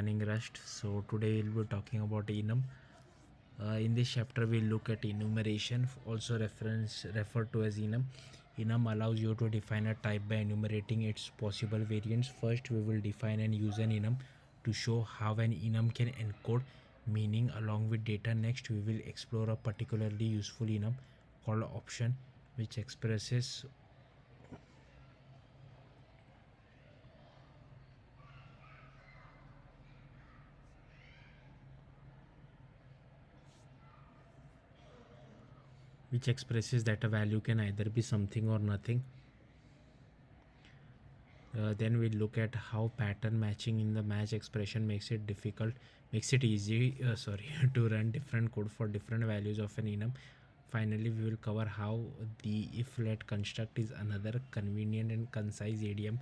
Rust. So today we'll be talking about enum. In this chapter, we'll look at enumeration, also referred to as enum. Enum allows you to define a type by enumerating its possible variants. First, we will define and use an enum to show how an enum can encode meaning along with data. Next, we will explore a particularly useful enum called option, which expresses that a value can either be something or nothing. Then we'll look at how pattern matching in the match expression makes it easy to run different code for different values of an enum. Finally, we will cover how the if let construct is another convenient and concise idiom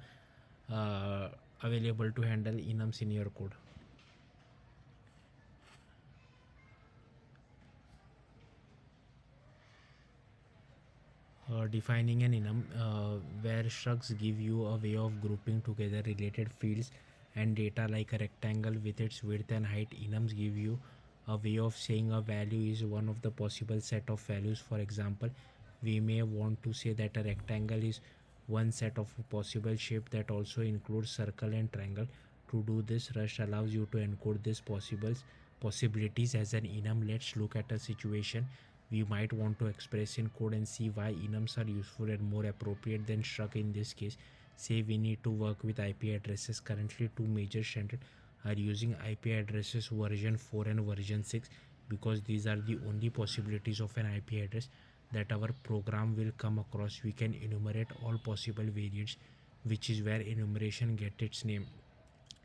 uh, available to handle enums in your code. Defining an enum, where structs give you a way of grouping together related fields and data like a rectangle with its width and height. Enums give you a way of saying a value is one of the possible set of values. For example, we may want to say that a rectangle is one set of possible shape that also includes circle and triangle. To do this, Rust allows you to encode these possibilities as an enum. Let's look at a situation we might want to express in code and see why enums are useful and more appropriate than struct in this case. Say we need to work with IP addresses. Currently, two major standards are using IP addresses version 4 and version 6 because these are the only possibilities of an IP address that our program will come across. We can enumerate all possible variants, which is where enumeration gets its name.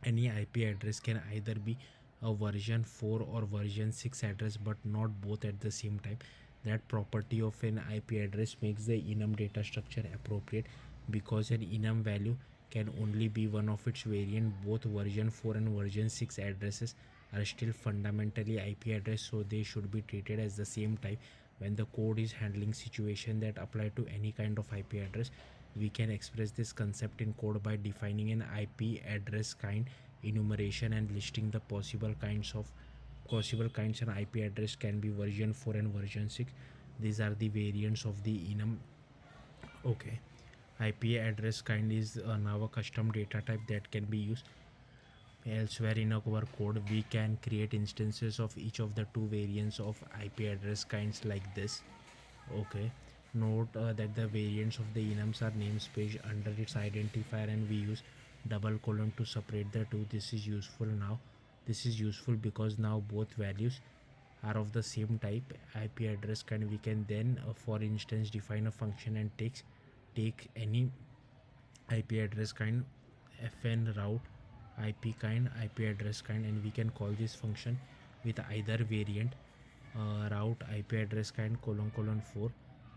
Any IP address can either be a version 4 or version 6 address, but not both at the same time. That property of an IP address makes the enum data structure appropriate because an enum value can only be one of its variant. Both version 4 and version 6 addresses are still fundamentally IP address, so they should be treated as the same type. When the code is handling situation that apply to any kind of IP address, we can express this concept in code by defining an IP address kind enumeration and listing the possible kinds. An IP address can be version 4 and version 6. These are the variants of the enum. Okay. IP address kind is now a custom data type that can be used elsewhere in our code. We can create instances of each of the two variants of IP address kinds like this. Okay. Note that the variants of the enums are namespace under its identifier, and we use double colon to separate the two. This is useful because now both values are of the same type, IP address kind. We can then, for instance, define a function and take any IP address kind, fn route IP kind, IP address kind, and we can call this function with either variant route IP address kind colon colon 4.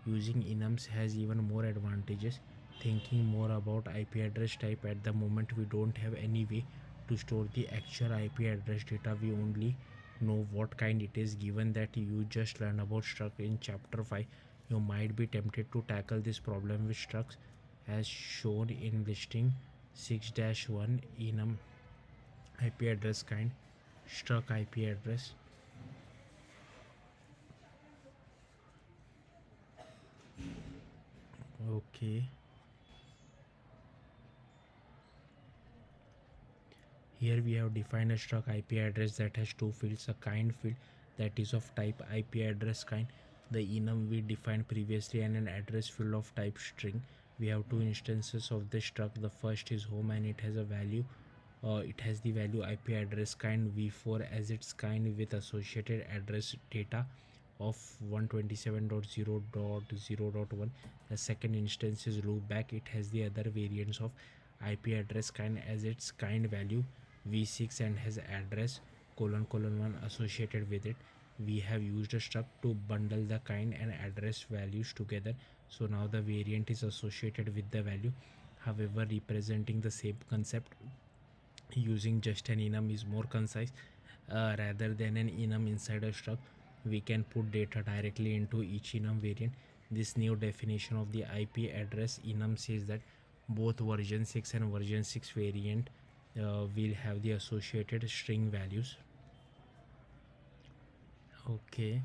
Using enums has even more advantages. Thinking more about IP address type, at the moment we don't have any way to store the actual IP address data. We only know what kind it is. Given that you just learned about struct in chapter 5, you might be tempted to tackle this problem with structs as shown in listing 6-1. Enum IP address kind, struct IP address. Okay. Here we have defined a struct IP address that has two fields, a kind field that is of type IP address kind, the enum we defined previously, and an address field of type string. We have two instances of this struct. The first is home and it has a value. It has the value IP address kind v4 as its kind with associated address data of 127.0.0.1. The second instance is loopback. It has the other variants of IP address kind as its kind value v6 and has address colon colon 1 associated with it. We have used a struct to bundle the kind and address values together, so now the variant is associated with the value. However, representing the same concept using just an enum is more concise. Rather than an enum inside a struct, we can put data directly into each enum variant. This new definition of the IP address enum says that both version 6 and version 6 variant we'll have the associated string values. Okay,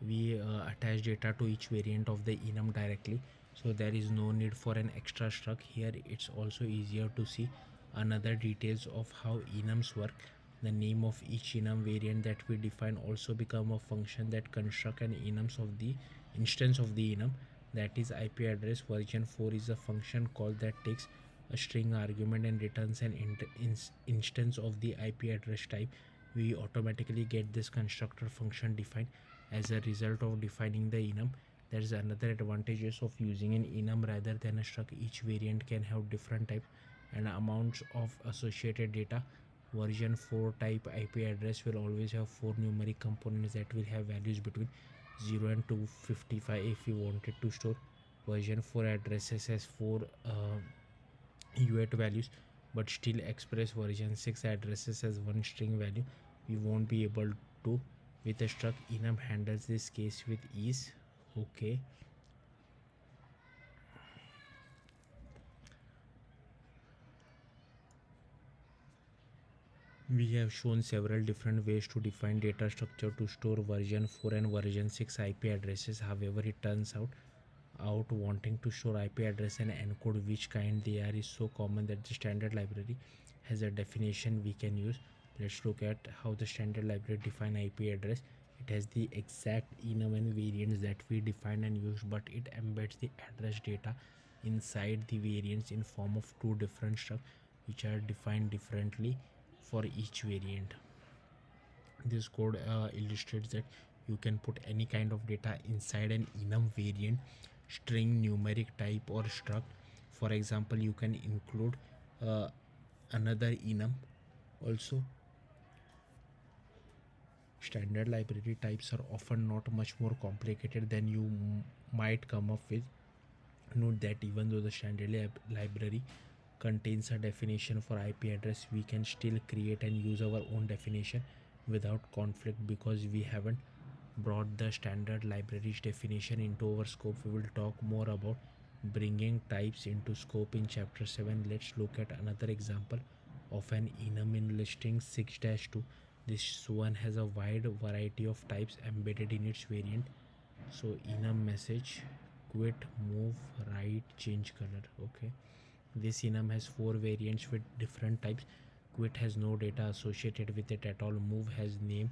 we attach data to each variant of the enum directly, so there is no need for an extra struct. Here it's also easier to see another details of how enums work. The name of each enum variant that we define also become a function that construct an enums of the instance of the enum, that is IP address. Version 4 is a function call that takes a string argument and returns an instance of the IP address type. We automatically get this constructor function defined as a result of defining the enum. There is another advantages of using an enum rather than a struct. Each variant can have different types and amounts of associated data. Version 4 type IP address will always have four numeric components that will have values between 0 and 255 if we wanted to store. Version 4 addresses has four UAT values but still express. Version 6 addresses as one string value. We won't be able to with a struct. Enum handles this case with ease. Okay, we have shown several different ways to define data structure to store version 4 and version 6 IP addresses. However, it turns out wanting to store IP address and encode which kind they are is so common that the standard library has a definition we can use. Let's look at how the standard library define IP address. It has the exact enum and variants that we define and use, but it embeds the address data inside the variants in form of two different structs which are defined differently for each variant. This code illustrates that you can put any kind of data inside an enum variant, string, numeric type, or struct. For example, you can include uh, another enum. Also, standard library types are often not much more complicated than you might come up with. Note that even though the standard library contains a definition for IP address, we can still create and use our own definition without conflict because we haven't brought the standard library's definition into our scope. We will talk more about bringing types into scope in chapter 7. Let's look at another example of an enum in listing 6-2. This one has a wide variety of types embedded in its variant. So enum message, quit, move, write, change color. Okay, this enum has four variants with different types. Quit has no data associated with it at all. Move has name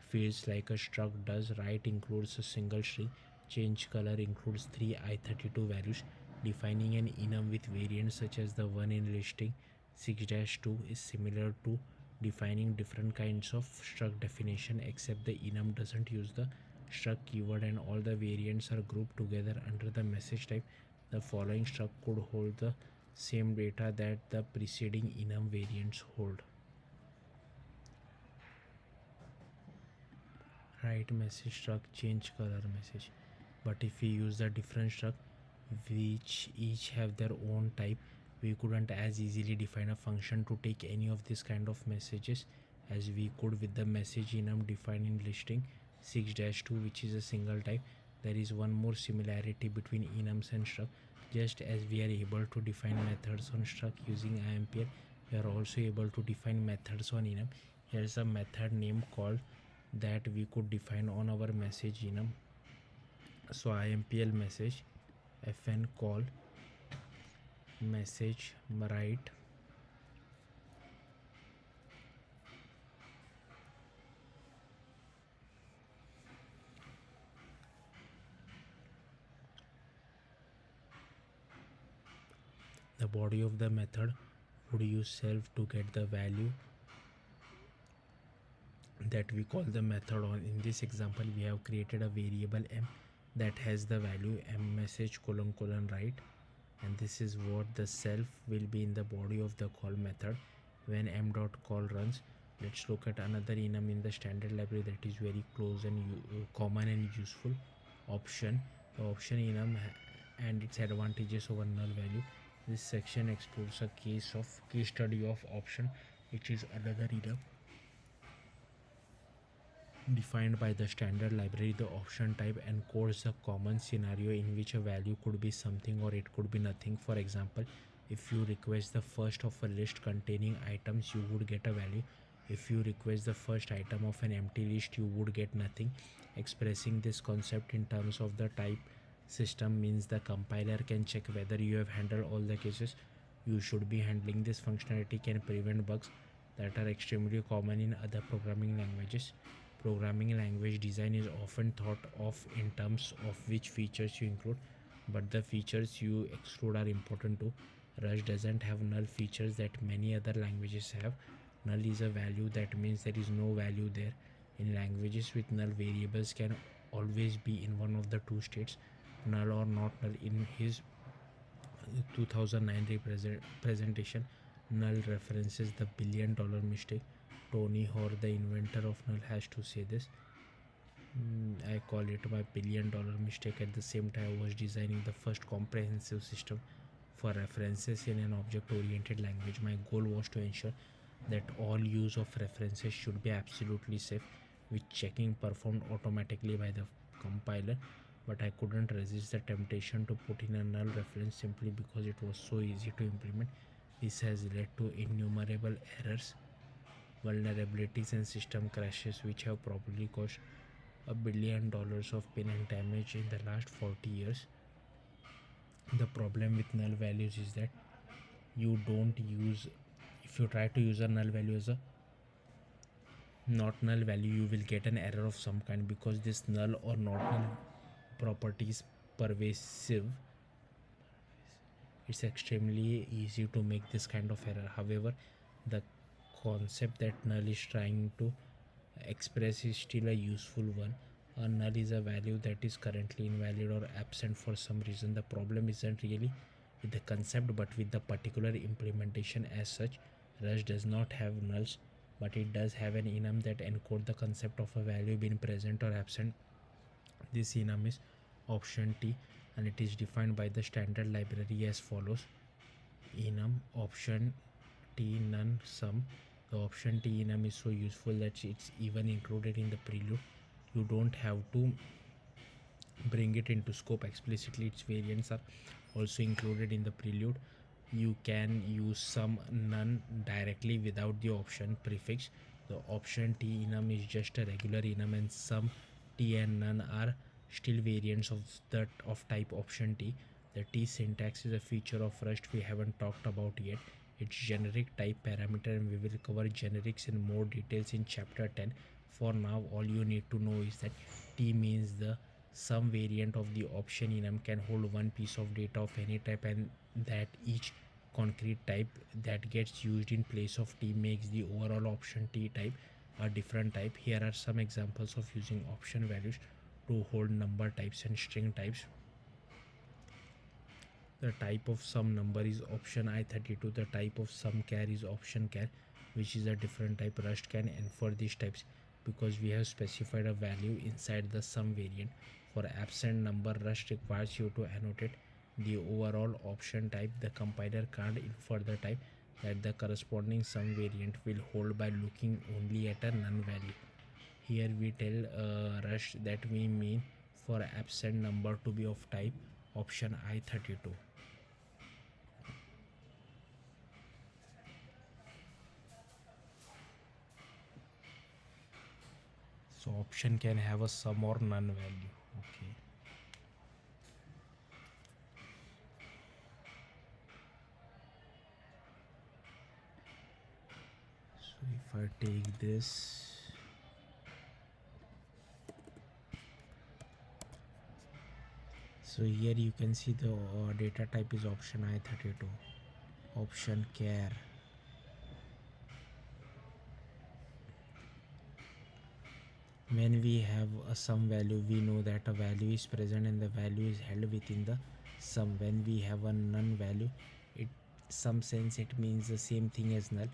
fields like a struct does. Write includes a single string. Change color includes three I32 values. Defining an enum with variants such as the one in listing 6-2 is similar to defining different kinds of struct definition, except the enum doesn't use the struct keyword and all the variants are grouped together under the message type. The following struct could hold the same data that the preceding enum variants hold. Write message struct, change color message. But if we use the different struct which each have their own type, we couldn't as easily define a function to take any of this kind of messages as we could with the message enum defined in listing 6-2, which is a single type. There is one more similarity between enums and struct. Just as we are able to define methods on struct using IMPL, we are also able to define methods on enum. Here is a method name called that we could define on our message enum. So IMPL message fn call message write the body of the method would use self to get the value that we call the method on. In this example, we have created a variable m that has the value m message colon colon write, and this is what the self will be in the body of the call method when m dot call runs. Let's look at another enum in the standard library that is very close and common and useful, option. The option enum and its advantages over null value. This section explores a case study of option, which is another enum defined by the standard library. The option type encodes a common scenario in which a value could be something or it could be nothing. For example, If you request the first of a list containing items, you would get a value. If you request the first item of an empty list, you would get nothing. Expressing this concept in terms of the type system means the compiler can check whether you have handled all the cases you should be handling. This functionality can prevent bugs that are extremely common in other programming languages. Programming language design is often thought of in terms of which features you include, but the features you exclude are important too. Rush doesn't have null features that many other languages have. Null is a value that means there is no value there. In languages with null, variables can always be in one of the two states, null or not null. In his 2009 presentation, null references the $1 billion mistake. Tony Hoare, the inventor of null, has to say this. I call it my $1 billion mistake. At the same time, I was designing the first comprehensive system for references in an object oriented language. My goal was to ensure that all use of references should be absolutely safe, with checking performed automatically by the compiler. But I couldn't resist the temptation to put in a null reference simply because it was so easy to implement. This has led to innumerable errors, vulnerabilities, and system crashes, which have probably caused $1 billion of pain and damage in the last 40 years. The problem with null values is that you don't use if you try to use a null value as a not null value, you will get an error of some kind because this null or not null property is pervasive. It's extremely easy to make this kind of error. However, the concept that null is trying to express is still a useful one. A null is a value that is currently invalid or absent for some reason. The problem isn't really with the concept but with the particular implementation as such. Rush does not have nulls, but it does have an enum that encodes the concept of a value being present or absent. This enum is option T, and it is defined by the standard library as follows: enum option T none sum. The option T enum is so useful that it's even included in the prelude. You don't have to bring it into scope explicitly. Its variants are also included in the prelude. You can use some none directly without the option prefix. The option T enum is just a regular enum, and some T and none are still variants of that of type option T. The T syntax is a feature of Rust we haven't talked about yet. It's generic type parameter, and we will cover generics in more details in chapter 10. For now, all you need to know is that T means the some variant of the option enum can hold one piece of data of any type, and that each concrete type that gets used in place of T makes the overall option T type a different type. Here are some examples of using option values to hold number types and string types. The type of some number is option I32. The type of some char is option char, which is a different type. Rust can infer these types because we have specified a value inside the sum variant. For absent number, Rust requires you to annotate the overall option type. The compiler can't infer the type that the corresponding sum variant will hold by looking only at a none value. Here we tell Rust that we mean for absent number to be of type option I32. So option can have a sum or none value. Okay. So if I take this, so here you can see the data type is option I32, option char. When we have a sum value, we know that a value is present and the value is held within the sum. When we have a none value, it some sense it means the same thing as null.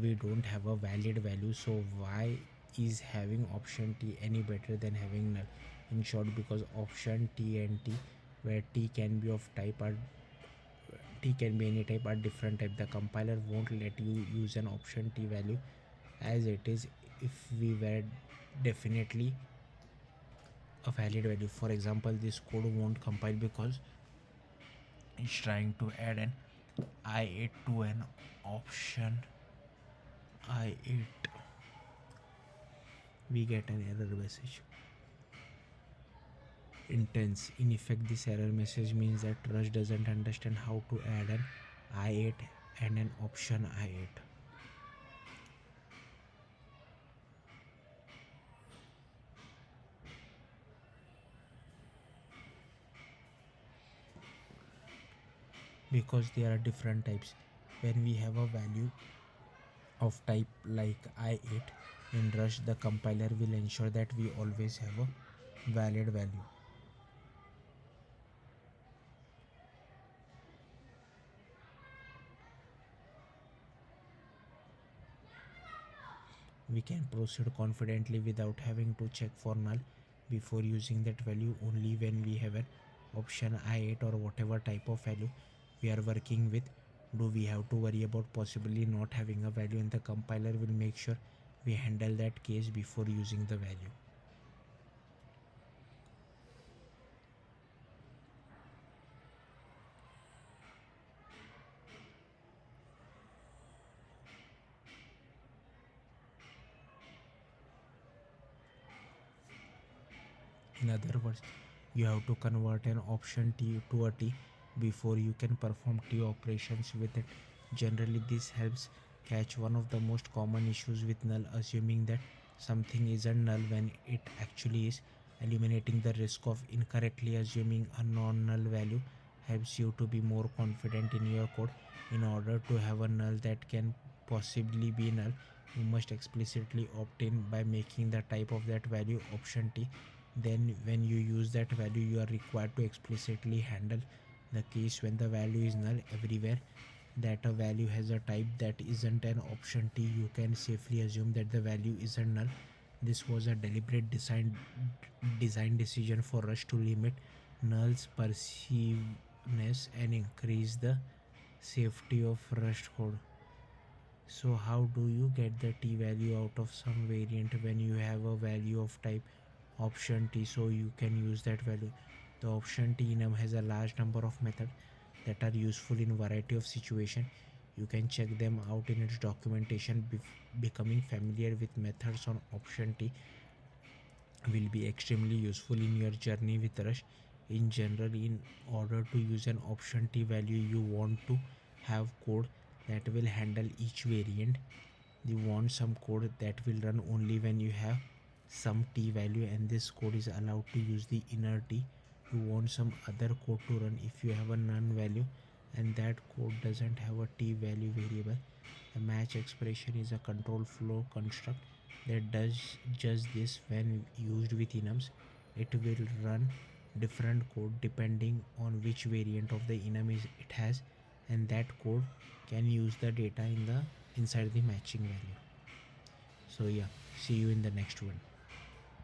We don't have a valid value, so why is having option T any better than having null? In short, because option T and T, where T can be of type or T can be any type or different type, the compiler won't let you use an option T value as it is if we were definitely a valid value. For example, this code won't compile because it's trying to add an I8 to an option I8, we get an error message. Intense. In effect, this error message means that Rush doesn't understand how to add an I8 and an option I8. Because there are different types. When we have a value of type like I8 in Rush, the compiler will ensure that we always have a valid value. We can proceed confidently without having to check for null before using that value. Only when we have an option I8 or whatever type of value we are working with do we have to worry about possibly not having a value, and the compiler will make sure we handle that case before using the value. In other words, you have to convert an option T to a T before you can perform T operations with it. Generally, this helps catch one of the most common issues with null, assuming that something isn't null when it actually is. Eliminating the risk of incorrectly assuming a non null value helps you to be more confident in your code. In order to have a null that can possibly be null, you must explicitly opt in by making the type of that value option T. Then when you use that value, you are required to explicitly handle the case when the value is null everywhere that a value has a type that isn't an option T. You can safely assume that the value isn't null. This was a deliberate design decision for Rush to limit null's pervasiveness and increase the safety of Rust code. So how do you get the T value out of some variant when you have a value of type option T, so you can use that value? The option T enum has a large number of methods that are useful in variety of situation. You can check them out in its documentation. Becoming familiar with methods on option T will be extremely useful in your journey with Rush. In general, in order to use an option T value, you want to have code that will handle each variant. You want some code that will run only when you have some T value, and this code is allowed to use the inner T. You want some other code to run if you have a none value and that code doesn't have a T value variable. The match expression is a control flow construct that does just this. When used with enums, it will run different code depending on which variant of the enum it has, and that code can use the data inside the matching value. So yeah, see you in the next one.